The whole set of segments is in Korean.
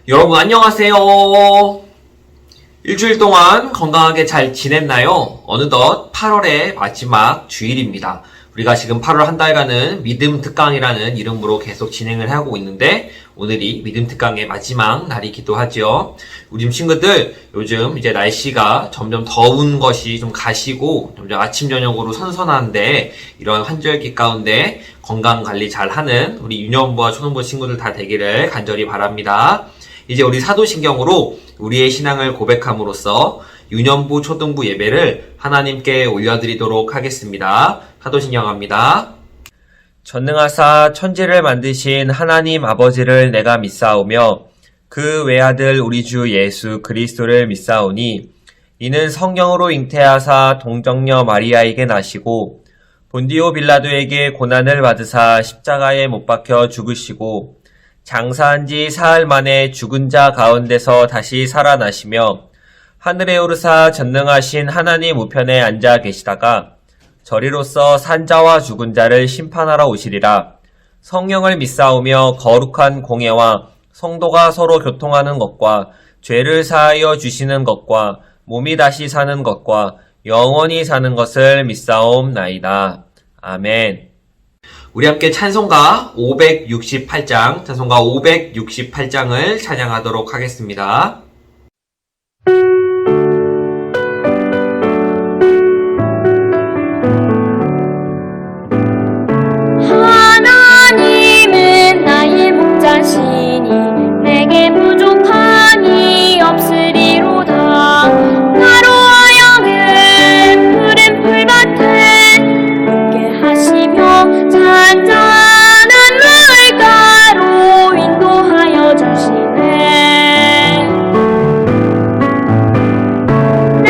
여러분 안녕하세요. 일주일 동안 건강하게 잘 지냈나요? 어느덧 8월의 마지막 주일입니다. 우리가 지금 8월 한 달간은 믿음 특강이라는 이름으로 계속 진행을 하고 있는데 오늘이 믿음 특강의 마지막 날이기도 하죠. 우리 친구들 요즘 이제 날씨가 점점 더운 것이 좀 가시고 점점 아침 저녁으로 선선한데 이런 환절기 가운데 건강 관리 잘 하는 우리 유년부와 초등부 친구들 다 되기를 간절히 바랍니다. 이제 우리 사도신경으로 우리의 신앙을 고백함으로써 유년부 초등부 예배를 하나님께 올려드리도록 하겠습니다. 사도신경 합니다. 전능하사 천지를 만드신 하나님 아버지를 내가 믿사오며 그 외아들 우리 주 예수 그리스도를 믿사오니 이는 성령으로 잉태하사 동정녀 마리아에게 나시고 본디오 빌라도에게 고난을 받으사 십자가에 못 박혀 죽으시고 장사한 지 사흘 만에 죽은 자 가운데서 다시 살아나시며 하늘에 오르사 전능하신 하나님 우편에 앉아 계시다가 저리로서 산자와 죽은 자를 심판하러 오시리라. 성령을 믿사오며 거룩한 공예와 성도가 서로 교통하는 것과 죄를 사하여 주시는 것과 몸이 다시 사는 것과 영원히 사는 것을 믿사옵나이다. 아멘. 우리 함께 찬송가 568장, 찬송가 568장을 찬양하도록 하겠습니다. 하나님은 나의 목자시니 내게 부족함이 없으리로다. 나로 하여금 푸른 풀밭에 눕게 하시며 잔잔한 물가로 인도하여 주시네. 내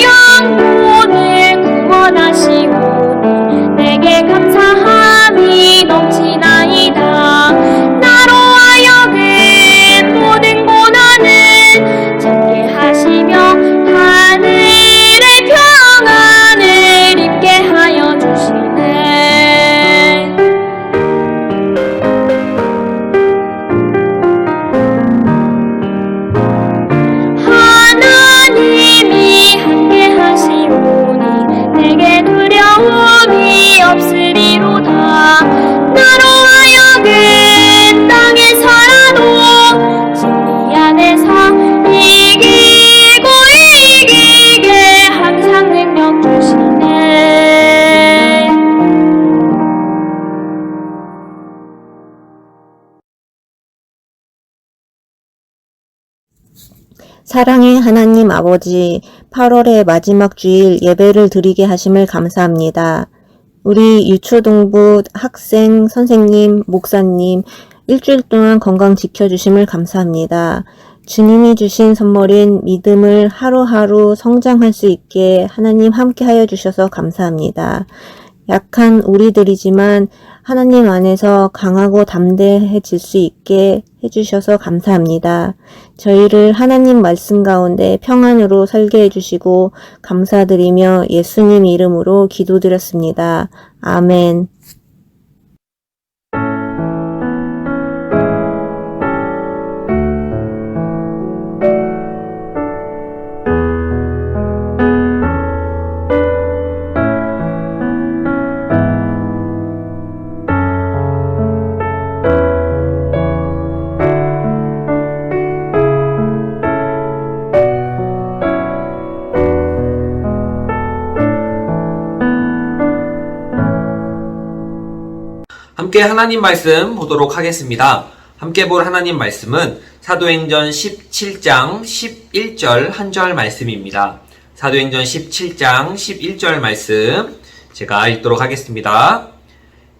영혼을 구원하시오니 내게 감사함이 넘치나이다. 나로 하여금 모든 고난을 참게 하시며 하늘의 평안을 입게 하여 주시네. 하나님이 함께 하시오니 내게 두려움이 없으리로다. 나로 하여금 땅에 살아도 진리 안에서 이기고 이기게 항상 능력 주시네. 사랑의 하나님 아버지, 8월의 마지막 주일 예배를 드리게 하심을 감사합니다. 우리 유초동부 학생, 선생님, 목사님 일주일 동안 건강 지켜주심을 감사합니다. 주님이 주신 선물인 믿음을 하루하루 성장할 수 있게 하나님 함께 하여 주셔서 감사합니다. 약한 우리들이지만 하나님 안에서 강하고 담대해질 수 있게 해주셔서 감사합니다. 저희를 하나님 말씀 가운데 평안으로 살게 해주시고 감사드리며 예수님 이름으로 기도드렸습니다. 아멘. 함께 하나님 말씀 보도록 하겠습니다. 함께 볼 하나님 말씀은 사도행전 17장 11절 한 절 말씀입니다. 사도행전 17장 11절 말씀 제가 읽도록 하겠습니다.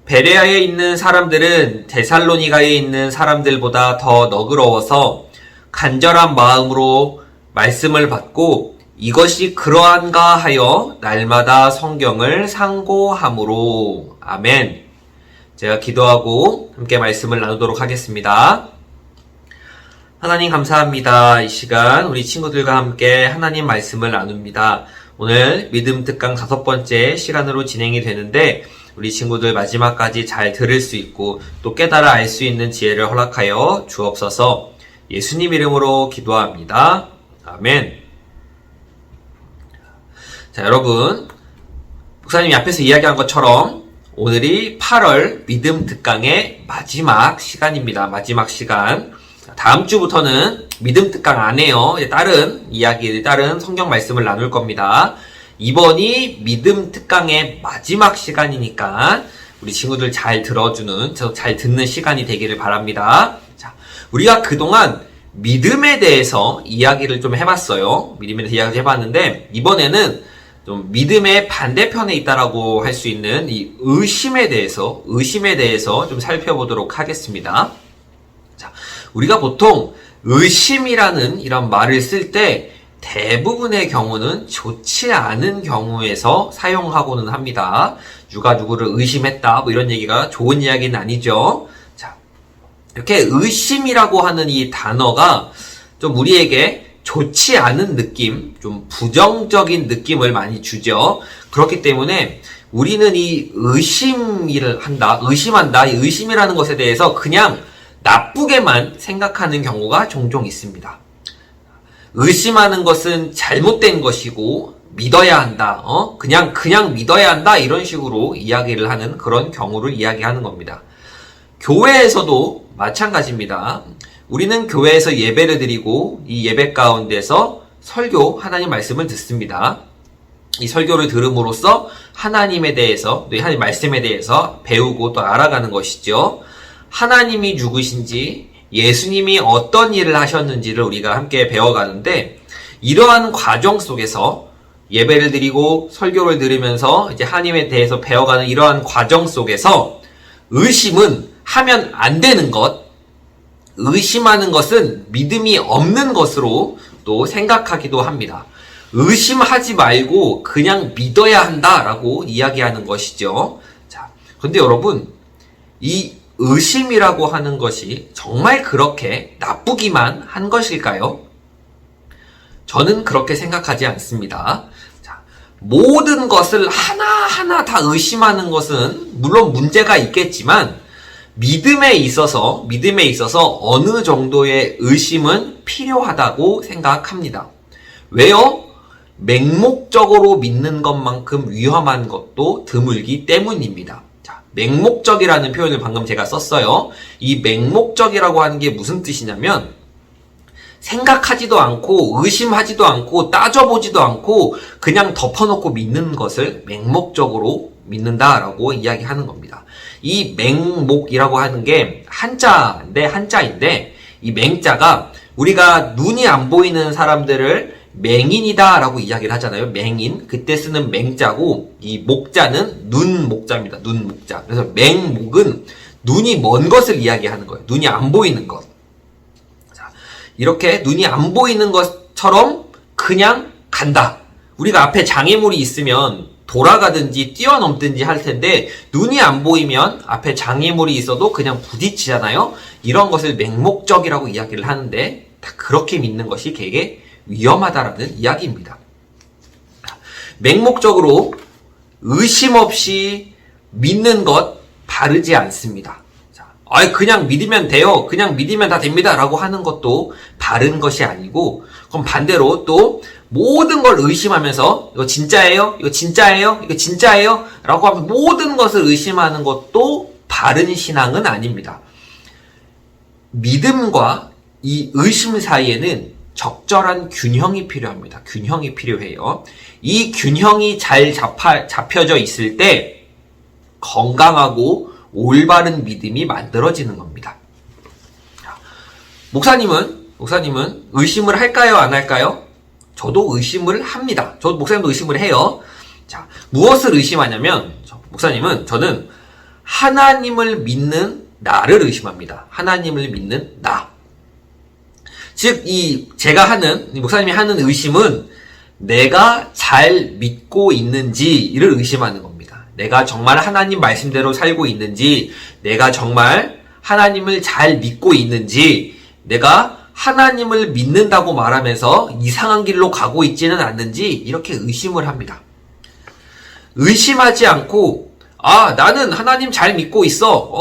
베레아에 있는 사람들은 데살로니가에 있는 사람들보다 더 너그러워서 간절한 마음으로 말씀을 받고 이것이 그러한가 하여 날마다 성경을 상고함으로. 아멘. 제가 기도하고 함께 말씀을 나누도록 하겠습니다. 하나님 감사합니다. 이 시간 우리 친구들과 함께 하나님 말씀을 나눕니다. 오늘 믿음 특강 5번째 시간으로 진행이 되는데 우리 친구들 마지막까지 잘 들을 수 있고 또 깨달아 알 수 있는 지혜를 허락하여 주옵소서. 예수님 이름으로 기도합니다. 아멘. 자, 여러분, 목사님이 앞에서 이야기한 것처럼 오늘이 8월 믿음 특강의 마지막 시간입니다. 마지막 시간. 다음 주부터는 믿음 특강 안 해요. 다른 이야기, 다른 성경 말씀을 나눌 겁니다. 이번이 믿음 특강의 마지막 시간이니까 우리 친구들 잘 들어주는, 잘 듣는 시간이 되기를 바랍니다. 자, 우리가 그동안 믿음에 대해서 이야기를 좀 해봤어요. 믿음에 대해서 이야기를 해봤는데, 이번에는 좀 믿음의 반대편에 있다라고 할 수 있는 이 의심에 대해서 좀 살펴보도록 하겠습니다. 자, 우리가 보통 의심이라는 이런 말을 쓸 때 대부분의 경우는 좋지 않은 경우에서 사용하고는 합니다. 누가 누구를 의심했다, 뭐 이런 얘기가 좋은 이야기는 아니죠. 자, 이렇게 의심이라고 하는 이 단어가 좀 우리에게 좋지 않은 느낌, 좀 부정적인 느낌을 많이 주죠. 그렇기 때문에 우리는 이 의심한다, 이 의심이라는 것에 대해서 그냥 나쁘게만 생각하는 경우가 종종 있습니다. 의심하는 것은 잘못된 것이고 믿어야 한다. 그냥 믿어야 한다. 이런 식으로 이야기를 하는 그런 경우를 이야기하는 겁니다. 교회에서도 마찬가지입니다. 우리는 교회에서 예배를 드리고 이 예배 가운데서 설교, 하나님 말씀을 듣습니다. 이 설교를 들음으로써 하나님에 대해서, 또 하나님 말씀에 대해서 배우고 또 알아가는 것이죠. 하나님이 누구신지, 예수님이 어떤 일을 하셨는지를 우리가 함께 배워가는데, 이러한 과정 속에서 예배를 드리고 설교를 들으면서 이제 하나님에 대해서 배워가는 이러한 과정 속에서 의심은 하면 안 되는 것, 의심하는 것은 믿음이 없는 것으로 또 생각하기도 합니다. 의심하지 말고 그냥 믿어야 한다라고 이야기하는 것이죠. 자, 그런데 여러분, 이 의심이라고 하는 것이 정말 그렇게 나쁘기만 한 것일까요? 저는 그렇게 생각하지 않습니다. 자, 모든 것을 하나하나 다 의심하는 것은 물론 문제가 있겠지만 믿음에 있어서 어느 정도의 의심은 필요하다고 생각합니다. 왜요? 맹목적으로 믿는 것만큼 위험한 것도 드물기 때문입니다. 맹목적이라는 표현을 방금 제가 썼어요. 이 맹목적이라고 하는 게 무슨 뜻이냐면 생각하지도 않고 의심하지도 않고 따져보지도 않고 그냥 덮어놓고 믿는 것을 맹목적으로 믿는다라고 이야기하는 겁니다. 이 맹목이라고 하는 게 한자인데 이 맹자가 우리가 눈이 안 보이는 사람들을 맹인이다 라고 이야기를 하잖아요. 맹인. 그때 쓰는 맹자고 이 목자는 눈목자입니다. 눈목자. 그래서 맹목은 눈이 먼 것을 이야기하는 거예요. 눈이 안 보이는 것. 자, 이렇게 눈이 안 보이는 것처럼 그냥 간다. 우리가 앞에 장애물이 있으면 돌아가든지 뛰어넘든지 할 텐데 눈이 안 보이면 앞에 장애물이 있어도 그냥 부딪히잖아요. 이런 것을 맹목적이라고 이야기를 하는데 다 그렇게 믿는 것이 되게 위험하다라는 이야기입니다. 맹목적으로 의심 없이 믿는 것 바르지 않습니다. 그냥 믿으면 돼요. 그냥 믿으면 다 됩니다. 라고 하는 것도 바른 것이 아니고, 그럼 반대로 또 모든 걸 의심하면서 이거 진짜예요? 이거 진짜예요? 이거 진짜예요? 라고 하면 모든 것을 의심하는 것도 바른 신앙은 아닙니다. 믿음과 이 의심 사이에는 적절한 균형이 필요합니다. 균형이 필요해요. 이 균형이 잘 잡혀져 있을 때 건강하고 올바른 믿음이 만들어지는 겁니다. 목사님은 의심을 할까요? 안 할까요? 저도 의심을 합니다. 목사님도 의심을 해요. 자, 무엇을 의심하냐면, 저는 하나님을 믿는 나를 의심합니다. 하나님을 믿는 나. 즉, 목사님이 하는 의심은 내가 잘 믿고 있는지를 의심하는 겁니다. 내가 정말 하나님 말씀대로 살고 있는지, 내가 정말 하나님을 잘 믿고 있는지, 내가 하나님을 믿는다고 말하면서 이상한 길로 가고 있지는 않는지, 이렇게 의심을 합니다. 의심하지 않고, 나는 하나님 잘 믿고 있어.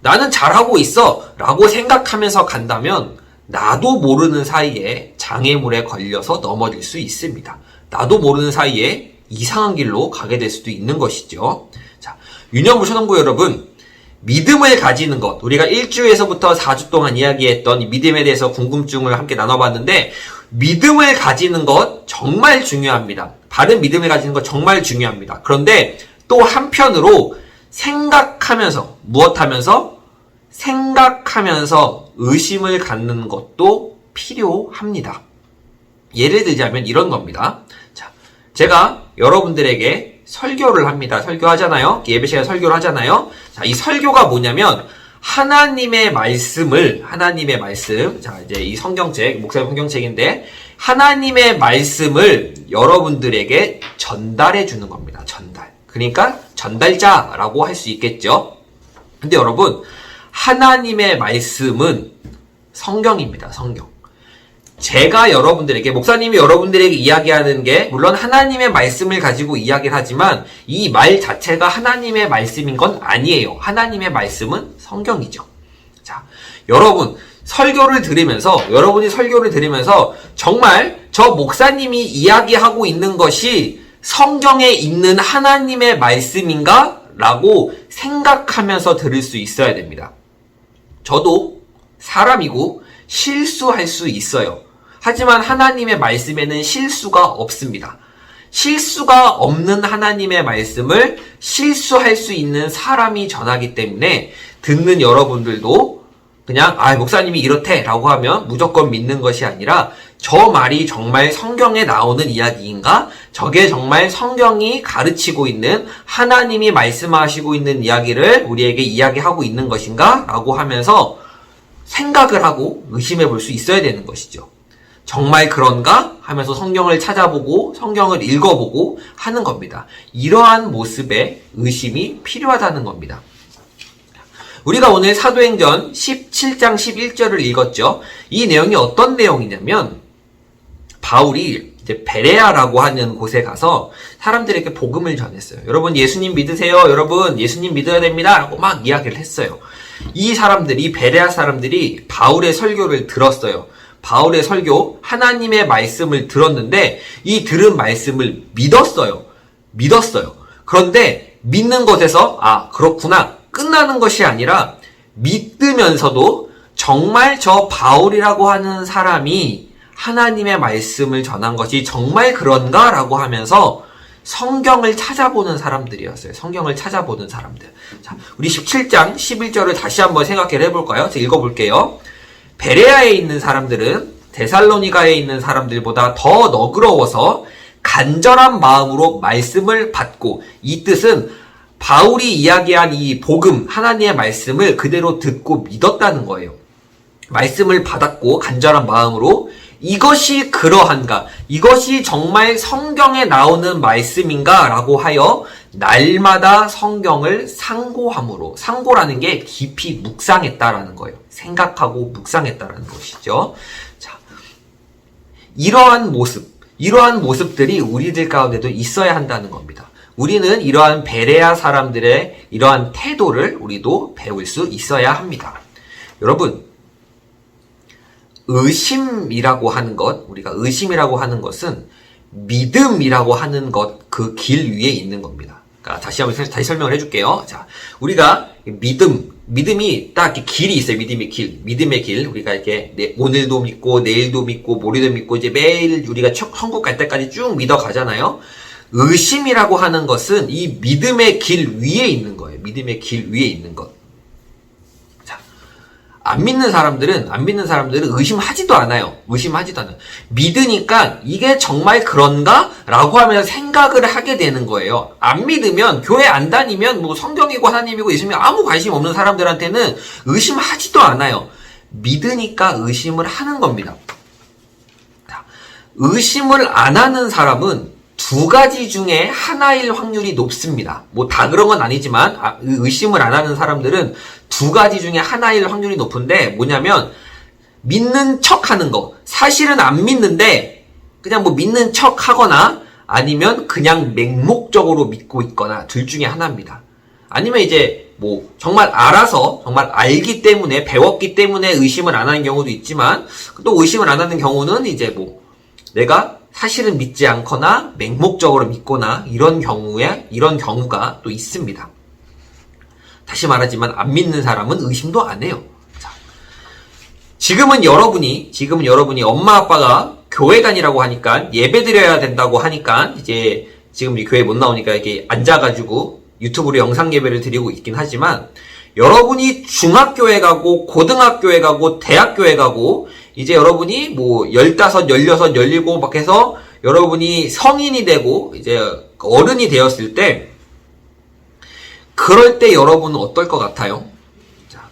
나는 잘하고 있어. 라고 생각하면서 간다면, 나도 모르는 사이에 장애물에 걸려서 넘어질 수 있습니다. 나도 모르는 사이에 이상한 길로 가게 될 수도 있는 것이죠. 자, 유년부 초등부 여러분, 믿음을 가지는 것, 우리가 1주에서부터 4주 동안 이야기했던 이 믿음에 대해서 궁금증을 함께 나눠봤는데, 믿음을 가지는 것 정말 중요합니다. 바른 믿음을 가지는 것 정말 중요합니다. 그런데 또 한편으로 생각하면서, 무엇하면서? 생각하면서 의심을 갖는 것도 필요합니다. 예를 들자면 이런 겁니다. 자, 제가 여러분들에게 설교를 합니다. 설교하잖아요. 예배 시간에 설교를 하잖아요. 자, 이 설교가 뭐냐면 하나님의 말씀, 자, 이제 이 성경책, 목사님 성경책인데 하나님의 말씀을 여러분들에게 전달해 주는 겁니다. 전달. 그러니까 전달자라고 할 수 있겠죠. 근데 여러분, 하나님의 말씀은 성경입니다. 성경. 제가 여러분들에게, 목사님이 여러분들에게 이야기하는 게 물론 하나님의 말씀을 가지고 이야기를 하지만 이 말 자체가 하나님의 말씀인 건 아니에요. 하나님의 말씀은 성경이죠. 자, 여러분이 설교를 들으면서 정말 저 목사님이 이야기하고 있는 것이 성경에 있는 하나님의 말씀인가? 라고 생각하면서 들을 수 있어야 됩니다. 저도 사람이고 실수할 수 있어요. 하지만 하나님의 말씀에는 실수가 없습니다. 실수가 없는 하나님의 말씀을 실수할 수 있는 사람이 전하기 때문에 듣는 여러분들도 그냥 목사님이 이렇대 라고 하면 무조건 믿는 것이 아니라 저 말이 정말 성경에 나오는 이야기인가? 저게 정말 성경이 가르치고 있는 하나님이 말씀하시고 있는 이야기를 우리에게 이야기하고 있는 것인가? 라고 하면서 생각을 하고 의심해 볼 수 있어야 되는 것이죠. 정말 그런가? 하면서 성경을 찾아보고 성경을 읽어보고 하는 겁니다. 이러한 모습에 의심이 필요하다는 겁니다. 우리가 오늘 사도행전 17장 11절을 읽었죠. 이 내용이 어떤 내용이냐면 바울이 이제 베레아라고 하는 곳에 가서 사람들에게 복음을 전했어요. 여러분 예수님 믿으세요. 여러분 예수님 믿어야 됩니다. 라고 막 이야기를 했어요. 이 베레아 사람들이 바울의 설교를 들었어요. 바울의 설교, 하나님의 말씀을 들었는데 이 들은 말씀을 믿었어요. 그런데 믿는 것에서 그렇구나. 끝나는 것이 아니라 믿으면서도 정말 저 바울이라고 하는 사람이 하나님의 말씀을 전한 것이 정말 그런가? 라고 하면서 성경을 찾아보는 사람들이었어요. 성경을 찾아보는 사람들. 자, 우리 17장 11절을 다시 한번 생각해 볼까요? 제가 읽어볼게요. 베레아에 있는 사람들은 데살로니가에 있는 사람들보다 더 너그러워서 간절한 마음으로 말씀을 받고, 이 뜻은 바울이 이야기한 이 복음, 하나님의 말씀을 그대로 듣고 믿었다는 거예요. 말씀을 받았고 간절한 마음으로 이것이 그러한가? 이것이 정말 성경에 나오는 말씀인가? 라고 하여 날마다 성경을 상고함으로, 상고라는 게 깊이 묵상했다라는 거예요. 생각하고 묵상했다라는 것이죠. 자, 이러한 모습들이 우리들 가운데도 있어야 한다는 겁니다. 우리는 이러한 베레아 사람들의 이러한 태도를 우리도 배울 수 있어야 합니다. 여러분, 의심이라고 하는 것은 믿음이라고 하는 것, 그 길 위에 있는 겁니다. 그러니까 다시 설명을 해줄게요. 자, 우리가 믿음이 딱 이렇게 길이 있어요. 믿음의 길. 우리가 이렇게 오늘도 믿고, 내일도 믿고, 모레도 믿고, 이제 매일 우리가 천국 갈 때까지 쭉 믿어 가잖아요. 의심이라고 하는 것은 이 믿음의 길 위에 있는 거예요. 믿음의 길 위에 있는 것. 자, 안 믿는 사람들은 의심하지도 않아요. 믿으니까 이게 정말 그런가? 라고 하면서 생각을 하게 되는 거예요. 안 믿으면, 교회 안 다니면, 성경이고 하나님이고 예수님이 아무 관심 없는 사람들한테는 의심하지도 않아요. 믿으니까 의심을 하는 겁니다. 자, 의심을 안 하는 사람은 두 가지 중에 하나일 확률이 높습니다. 다 그런 건 아니지만, 의심을 안 하는 사람들은 두 가지 중에 하나일 확률이 높은데, 뭐냐면, 믿는 척 하는 거. 사실은 안 믿는데, 그냥 믿는 척 하거나, 아니면 그냥 맹목적으로 믿고 있거나, 둘 중에 하나입니다. 아니면 이제, 뭐 정말 알아서 정말 알기 때문에 배웠기 때문에 의심을 안 하는 경우도 있지만 또 의심을 안 하는 경우는 이제 뭐 내가 사실은 믿지 않거나 맹목적으로 믿거나 이런 경우가 또 있습니다. 다시 말하지만 안 믿는 사람은 의심도 안 해요. 자, 지금은 여러분이 엄마 아빠가 교회 다니라고 하니까 예배 드려야 된다고 하니까 이제 지금 이 교회 못 나오니까 이렇게 앉아가지고 유튜브로 영상 예배를 드리고 있긴 하지만 여러분이 중학교에 가고 고등학교에 가고 대학교에 가고 이제 여러분이 뭐 15, 16, 17 막 해서 여러분이 성인이 되고 이제 어른이 되었을 때 그럴 때 여러분은 어떨 것 같아요? 자,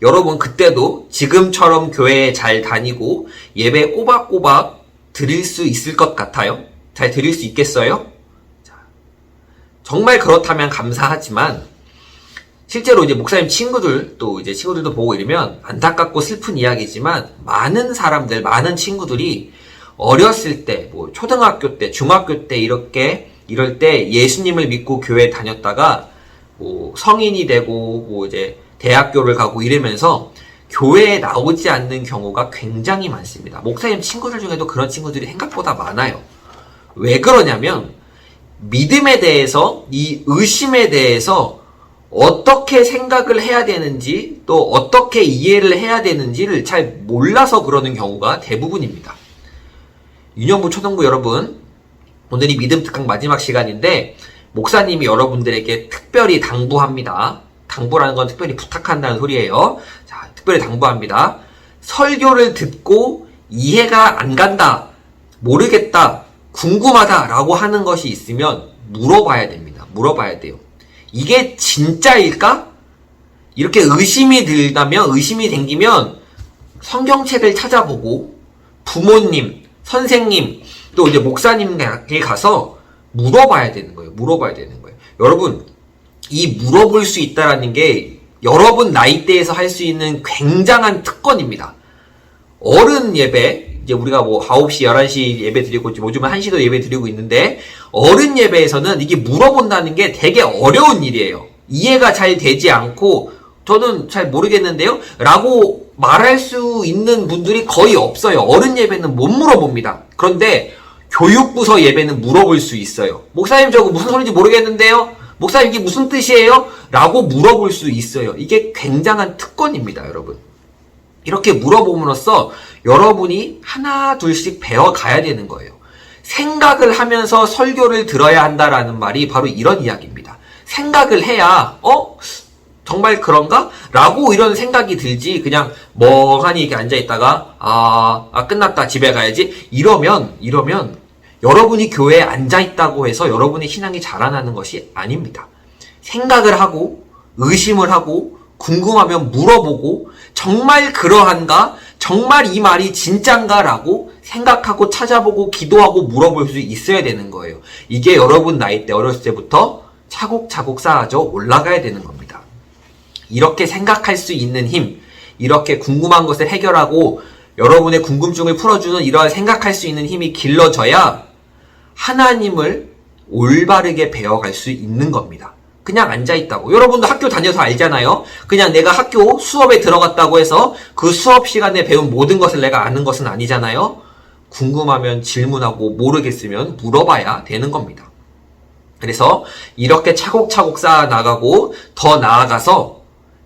여러분 그때도 지금처럼 교회에 잘 다니고 예배 꼬박꼬박 드릴 수 있을 것 같아요? 잘 드릴 수 있겠어요? 자, 정말 그렇다면 감사하지만 실제로 이제 목사님 친구들도 보고 이러면 안타깝고 슬픈 이야기지만 많은 사람들, 많은 친구들이 어렸을 때, 뭐 초등학교 때, 중학교 때 이럴 때 예수님을 믿고 교회 다녔다가 뭐 성인이 되고 뭐 이제 대학교를 가고 이러면서 교회에 나오지 않는 경우가 굉장히 많습니다. 목사님 친구들 중에도 그런 친구들이 생각보다 많아요. 왜 그러냐면 믿음에 대해서, 이 의심에 대해서 어떻게 생각을 해야 되는지 또 어떻게 이해를 해야 되는지를 잘 몰라서 그러는 경우가 대부분입니다. 유년부 초등부 여러분, 오늘이 믿음 특강 마지막 시간인데 목사님이 여러분들에게 특별히 당부합니다. 당부라는 건 특별히 부탁한다는 소리예요. 자, 특별히 당부합니다. 설교를 듣고 이해가 안 간다, 모르겠다, 궁금하다 라고 하는 것이 있으면 물어봐야 됩니다. 물어봐야 돼요. 이게 진짜일까? 이렇게 의심이 생기면 성경책을 찾아보고 부모님, 선생님, 또 이제 목사님께 가서 물어봐야 되는 거예요. 여러분, 이 물어볼 수 있다라는 게 여러분 나이대에서 할 수 있는 굉장한 특권입니다. 어른 예배, 이제 우리가 뭐 9시, 11시 예배 드리고 요즘은 1시도 예배 드리고 있는데 어른 예배에서는 이게 물어본다는 게 되게 어려운 일이에요. 이해가 잘 되지 않고 저는 잘 모르겠는데요? 라고 말할 수 있는 분들이 거의 없어요. 어른 예배는 못 물어봅니다. 그런데 교육부서 예배는 물어볼 수 있어요. 목사님 저거 무슨 소리인지 모르겠는데요? 목사님 이게 무슨 뜻이에요? 라고 물어볼 수 있어요. 이게 굉장한 특권입니다, 여러분. 이렇게 물어봄으로써 여러분이 하나 둘씩 배워가야 되는 거예요. 생각을 하면서 설교를 들어야 한다라는 말이 바로 이런 이야기입니다. 생각을 해야 정말 그런가? 라고 이런 생각이 들지 그냥 멍하니 이렇게 앉아있다가 끝났다 집에 가야지 이러면 여러분이 교회에 앉아있다고 해서 여러분의 신앙이 자라나는 것이 아닙니다. 생각을 하고 의심을 하고 궁금하면 물어보고 정말 그러한가? 정말 이 말이 진짠가? 라고 생각하고 찾아보고 기도하고 물어볼 수 있어야 되는 거예요. 이게 여러분 나이 때 어렸을 때부터 차곡차곡 쌓아져 올라가야 되는 겁니다. 이렇게 생각할 수 있는 힘, 이렇게 궁금한 것을 해결하고 여러분의 궁금증을 풀어주는 이러한 생각할 수 있는 힘이 길러져야 하나님을 올바르게 배워갈 수 있는 겁니다. 그냥 앉아있다고. 여러분도 학교 다녀서 알잖아요. 그냥 내가 학교 수업에 들어갔다고 해서 그 수업 시간에 배운 모든 것을 내가 아는 것은 아니잖아요. 궁금하면 질문하고 모르겠으면 물어봐야 되는 겁니다. 그래서 이렇게 차곡차곡 쌓아 나가고 더 나아가서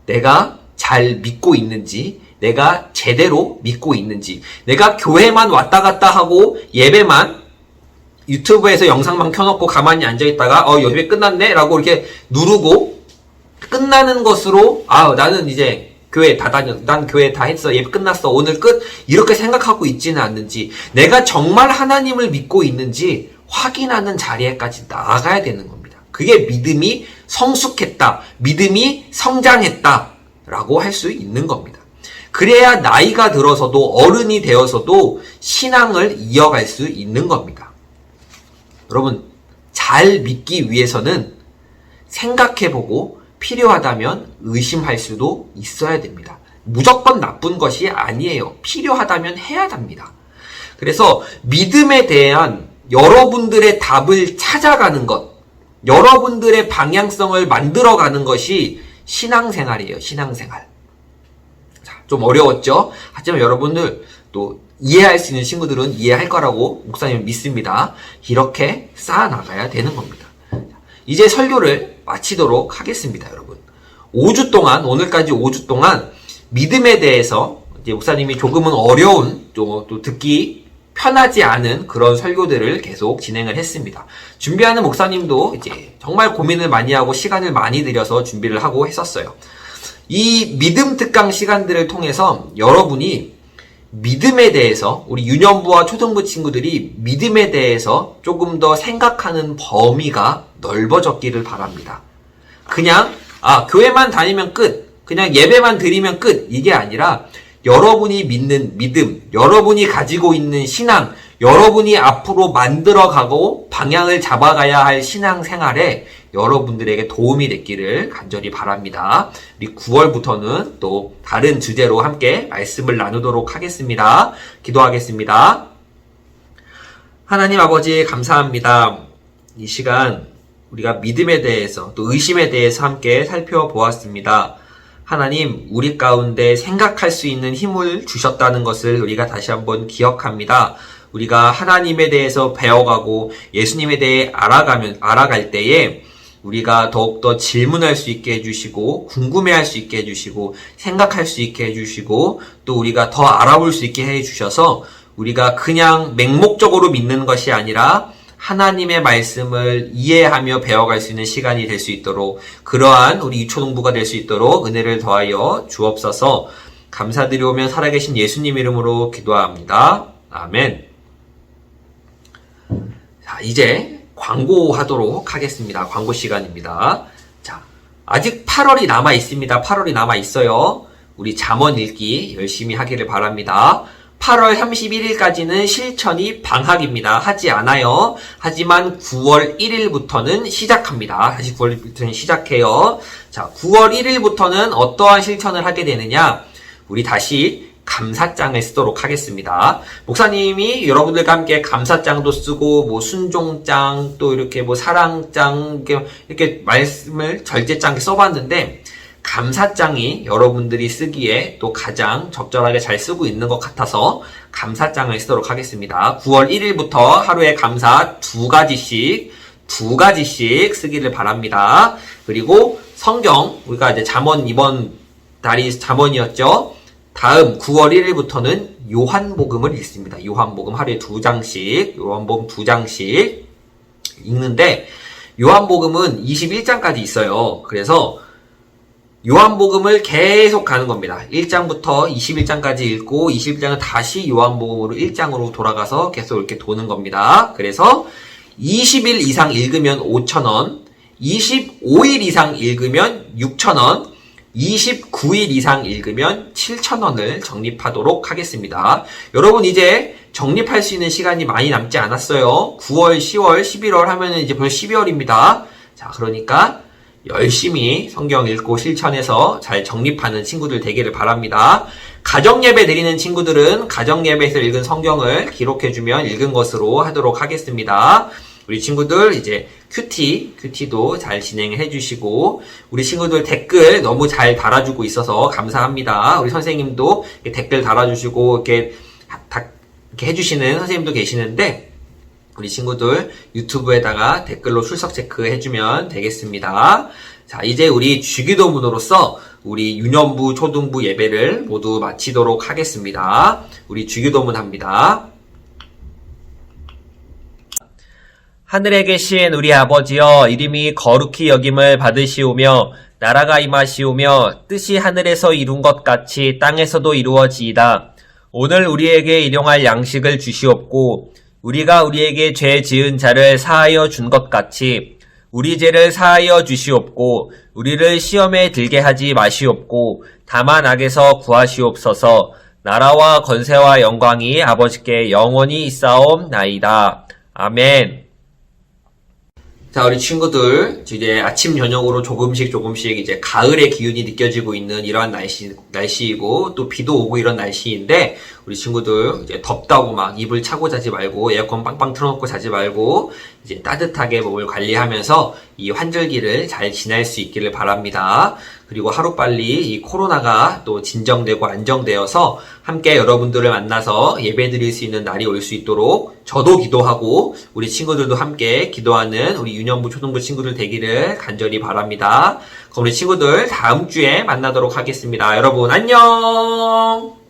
내가 잘 믿고 있는지, 내가 제대로 믿고 있는지, 내가 교회만 왔다 갔다 하고 예배만 유튜브에서 영상만 켜놓고 가만히 앉아있다가 예배 끝났네? 라고 이렇게 누르고 끝나는 것으로 나는 이제 난 교회 다 했어, 예배 끝났어, 오늘 끝, 이렇게 생각하고 있지는 않는지, 내가 정말 하나님을 믿고 있는지 확인하는 자리에까지 나아가야 되는 겁니다. 그게 믿음이 성숙했다, 믿음이 성장했다 라고 할 수 있는 겁니다. 그래야 나이가 들어서도 어른이 되어서도 신앙을 이어갈 수 있는 겁니다. 여러분, 잘 믿기 위해서는 생각해보고 필요하다면 의심할 수도 있어야 됩니다. 무조건 나쁜 것이 아니에요. 필요하다면 해야 합니다. 그래서 믿음에 대한 여러분들의 답을 찾아가는 것, 여러분들의 방향성을 만들어가는 것이 신앙생활이에요. 신앙생활. 자, 좀 어려웠죠? 하지만 여러분들 또 이해할 수 있는 친구들은 이해할 거라고 목사님 믿습니다. 이렇게 쌓아나가야 되는 겁니다. 이제 설교를 마치도록 하겠습니다, 여러분. 5주 동안, 오늘까지 5주 동안 믿음에 대해서 이제 목사님이 조금은 어려운, 또 듣기 편하지 않은 그런 설교들을 계속 진행을 했습니다. 준비하는 목사님도 이제 정말 고민을 많이 하고 시간을 많이 들여서 준비를 하고 했었어요. 이 믿음 특강 시간들을 통해서 여러분이 믿음에 대해서, 우리 유년부와 초등부 친구들이 믿음에 대해서 조금 더 생각하는 범위가 넓어졌기를 바랍니다. 그냥 교회만 다니면 끝, 그냥 예배만 드리면 끝, 이게 아니라 여러분이 믿는 믿음, 여러분이 가지고 있는 신앙, 여러분이 앞으로 만들어가고 방향을 잡아가야 할 신앙생활에 여러분들에게 도움이 됐기를 간절히 바랍니다. 우리 9월부터는 또 다른 주제로 함께 말씀을 나누도록 하겠습니다. 기도하겠습니다. 하나님 아버지 감사합니다. 이 시간 우리가 믿음에 대해서 또 의심에 대해서 함께 살펴보았습니다. 하나님, 우리 가운데 생각할 수 있는 힘을 주셨다는 것을 우리가 다시 한번 기억합니다. 우리가 하나님에 대해서 배워가고 예수님에 대해 알아갈 때에 우리가 더욱더 질문할 수 있게 해주시고 궁금해할 수 있게 해주시고 생각할 수 있게 해주시고 또 우리가 더 알아볼 수 있게 해주셔서 우리가 그냥 맹목적으로 믿는 것이 아니라 하나님의 말씀을 이해하며 배워갈 수 있는 시간이 될 수 있도록 그러한 우리 유초동부가 될 수 있도록 은혜를 더하여 주옵소서. 감사드리오며 살아계신 예수님 이름으로 기도합니다. 아멘. 자, 이제 광고하도록 하겠습니다. 광고 시간입니다. 자, 아직 8월이 남아 있습니다. 8월이 남아 있어요. 우리 잠언 읽기 열심히 하기를 바랍니다. 8월 31일까지는 실천이 방학입니다. 하지 않아요. 하지만 9월 1일부터는 시작합니다. 다시 9월 1일부터는 시작해요. 자, 9월 1일부터는 어떠한 실천을 하게 되느냐? 우리 다시 감사장을 쓰도록 하겠습니다. 목사님이 여러분들과 함께 감사장도 쓰고 뭐 순종장 또 이렇게 뭐 사랑장 이렇게 말씀을 절제장 써봤는데 감사장이 여러분들이 쓰기에 또 가장 적절하게 잘 쓰고 있는 것 같아서 감사장을 쓰도록 하겠습니다. 9월 1일부터 하루에 감사 두 가지씩 쓰기를 바랍니다. 그리고 성경, 우리가 이제 잠언 이번 달이 잠언이었죠. 다음 9월 1일부터는 요한복음을 읽습니다. 요한복음 하루에 2장씩, 요한복음 2장씩 읽는데 요한복음은 21장까지 있어요. 그래서 요한복음을 계속 가는 겁니다. 1장부터 21장까지 읽고 21장은 다시 요한복음으로 1장으로 돌아가서 계속 이렇게 도는 겁니다. 그래서 20일 이상 읽으면 5,000원, 25일 이상 읽으면 6,000원, 29일 이상 읽으면 7,000원을 적립하도록 하겠습니다. 여러분 이제 적립할 수 있는 시간이 많이 남지 않았어요. 9월, 10월, 11월 하면은 이제 벌써 12월입니다. 자, 그러니까 열심히 성경 읽고 실천해서 잘 적립하는 친구들 되기를 바랍니다. 가정예배 드리는 친구들은 가정예배에서 읽은 성경을 기록해주면 읽은 것으로 하도록 하겠습니다. 우리 친구들 이제 큐티도 잘 진행을 해주시고 우리 친구들 댓글 너무 잘 달아주고 있어서 감사합니다. 우리 선생님도 댓글 달아주시고 이렇게 해주시는 선생님도 계시는데 우리 친구들 유튜브에다가 댓글로 출석 체크 해주면 되겠습니다. 자, 이제 우리 주기도문으로서 우리 유년부, 초등부 예배를 모두 마치도록 하겠습니다. 우리 주기도문 합니다. 하늘에 계신 우리 아버지여, 이름이 거룩히 여김을 받으시오며 나라가 임하시오며 뜻이 하늘에서 이룬 것 같이 땅에서도 이루어지이다. 오늘 우리에게 일용할 양식을 주시옵고 우리가 우리에게 죄 지은 자를 사하여 준 것 같이 우리 죄를 사하여 주시옵고 우리를 시험에 들게 하지 마시옵고 다만 악에서 구하시옵소서. 나라와 권세와 영광이 아버지께 영원히 있사옵나이다. 아멘. 자, 우리 친구들, 이제 아침, 저녁으로 조금씩 이제 가을의 기운이 느껴지고 있는 이러한 날씨이고, 또 비도 오고 이런 날씨인데, 우리 친구들, 이제 덥다고 막 이불 차고 자지 말고, 에어컨 빵빵 틀어놓고 자지 말고, 이제 따뜻하게 몸을 관리하면서 이 환절기를 잘 지낼 수 있기를 바랍니다. 그리고 하루빨리 이 코로나가 또 진정되고 안정되어서 함께 여러분들을 만나서 예배 드릴 수 있는 날이 올 수 있도록 저도 기도하고 우리 친구들도 함께 기도하는 우리 유년부 초등부 친구들 되기를 간절히 바랍니다. 그럼 우리 친구들 다음 주에 만나도록 하겠습니다. 여러분 안녕!